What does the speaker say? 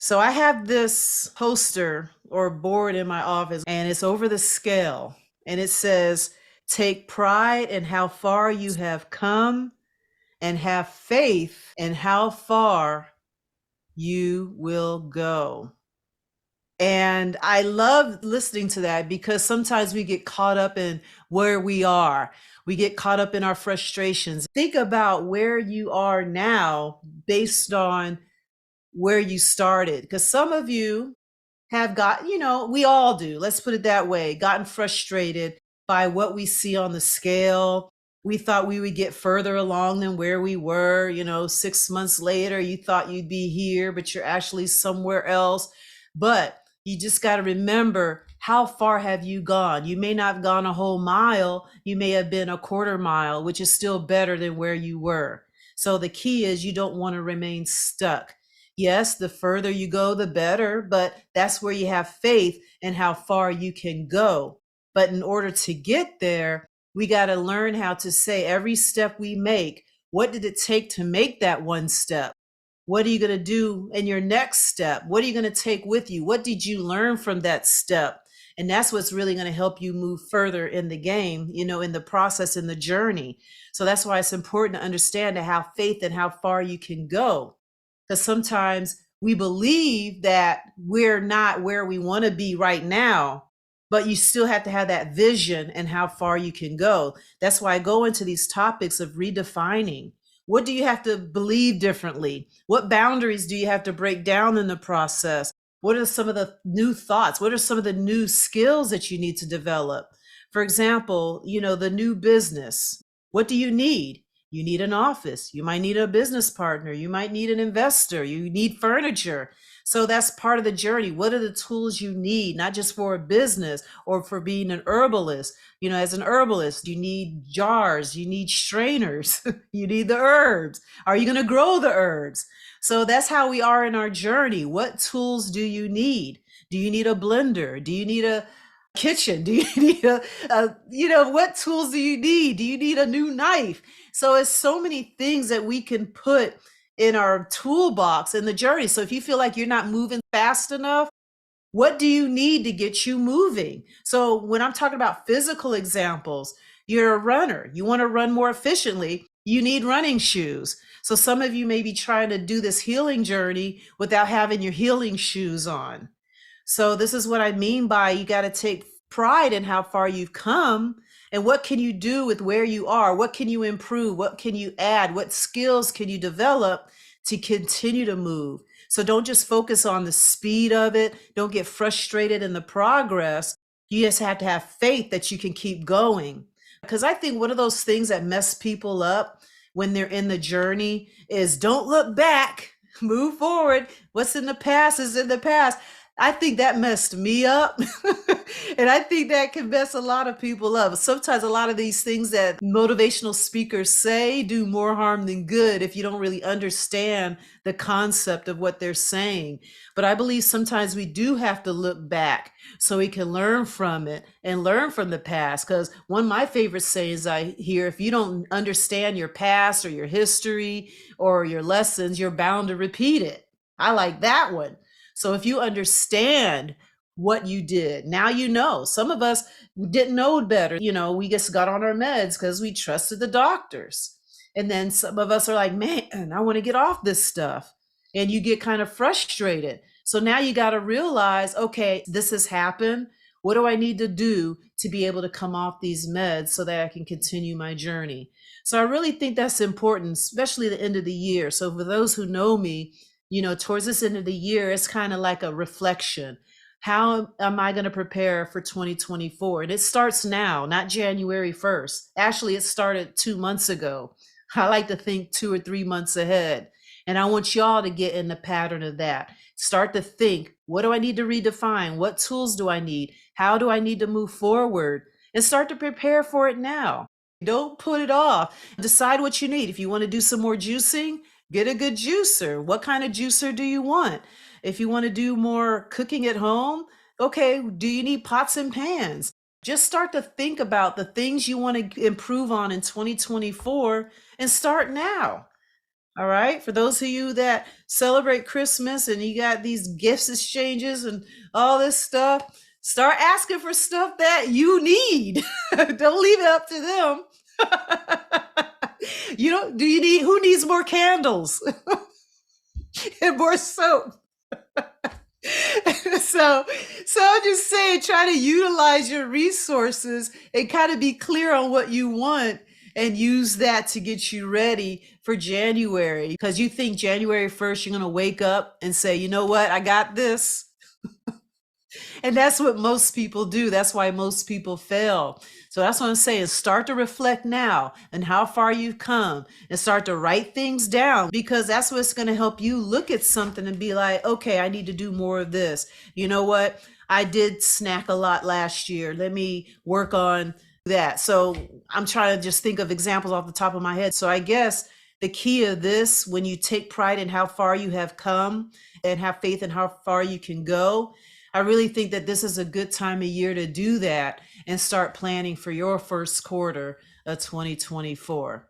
So I have this poster or board in my office, and it's over the scale. And it says, take pride in how far you have come and have faith in how far you will go. And I love listening to that because sometimes we get caught up in where we are. We get caught up in our frustrations. Think about where you are now based on where you started. Because some of you have got, we all do, let's put it that way, gotten frustrated by what we see on the scale. We thought we would get further along than where we were. 6 months later, you thought you'd be here, but you're actually somewhere else. But you just got to remember, how far have you gone? You may not have gone a whole mile. You may have been a quarter mile, which is still better than where you were. So the key is you don't want to remain stuck. Yes, the further you go, the better, but that's where you have faith in how far you can go. But in order to get there, we got to learn how to say every step we make, what did it take to make that one step? What are you going to do in your next step? What are you going to take with you? What did you learn from that step? And that's what's really going to help you move further in the game, in the process, in the journey. So that's why it's important to understand to have faith in how far you can go. Because sometimes we believe that we're not where we want to be right now, but you still have to have that vision and how far you can go. That's why I go into these topics of redefining. What do you have to believe differently? What boundaries do you have to break down in the process? What are some of the new thoughts? What are some of the new skills that you need to develop? For example, the new business. What do you need? You need an office. You might need a business partner. You might need an investor. You need furniture. So that's part of the journey. What are the tools you need, not just for a business or for being an herbalist? As an herbalist, you need jars, you need strainers, you need the herbs. Are you going to grow the herbs? So that's how we are in our journey. What tools do you need? Do you need a blender? Do you need a kitchen? Do you need what tools do you need? Do you need a new knife? So it's so many things that we can put in our toolbox in the journey. So if you feel like you're not moving fast enough, what do you need to get you moving? So when I'm talking about physical examples, you're a runner. You want to run more efficiently. You need running shoes. So some of you may be trying to do this healing journey without having your healing shoes on. So this is what I mean by you got to take pride in how far you've come and what can you do with where you are? What can you improve? What can you add? What skills can you develop to continue to move? So don't just focus on the speed of it. Don't get frustrated in the progress. You just have to have faith that you can keep going. Because I think one of those things that mess people up when they're in the journey is don't look back, move forward. What's in the past is in the past. I think that messed me up. And I think that can mess a lot of people up. Sometimes a lot of these things that motivational speakers say do more harm than good if you don't really understand the concept of what they're saying. But I believe sometimes we do have to look back so we can learn from it and learn from the past. Because one of my favorite sayings I hear, if you don't understand your past or your history or your lessons, you're bound to repeat it. I like that one. So if you understand what you did, now you know. Some of us didn't know better. We just got on our meds because we trusted the doctors. And then some of us are like, man, I want to get off this stuff. And you get kind of frustrated. So now you got to realize, okay, this has happened. What do I need to do to be able to come off these meds so that I can continue my journey? So I really think that's important, especially the end of the year. So for those who know me, towards this end of the year, it's kind of like a reflection. How am I going to prepare for 2024? And it starts now, not January 1st. Actually, it started 2 months ago. I like to think 2 or 3 months ahead. And I want y'all to get in the pattern of that. Start to think, what do I need to redefine? What tools do I need? How do I need to move forward? And start to prepare for it now. Don't put it off. Decide what you need. If you want to do some more juicing, get a good juicer. What kind of juicer do you want? If you want to do more cooking at home, okay, do you need pots and pans? Just start to think about the things you want to improve on in 2024 and start now. All right. For those of you that celebrate Christmas and you got these gifts exchanges and all this stuff, start asking for stuff that you need. Don't leave it up to them. Do you need, who needs more candles and more soap? so I'm just saying, try to utilize your resources and kind of be clear on what you want and use that to get you ready for January, because you think January 1st you're going to wake up and say, you know what, I got this. And that's what most people do. That's why most people fail. So that's what I'm saying. Start to reflect now and how far you've come and start to write things down, because that's what's going to help you look at something and be like, okay, I need to do more of this. You know what? I did snack a lot last year. Let me work on that. So I'm trying to just think of examples off the top of my head. So I guess the key of this, when you take pride in how far you have come and have faith in how far you can go, I really think that this is a good time of year to do that and start planning for your first quarter of 2024.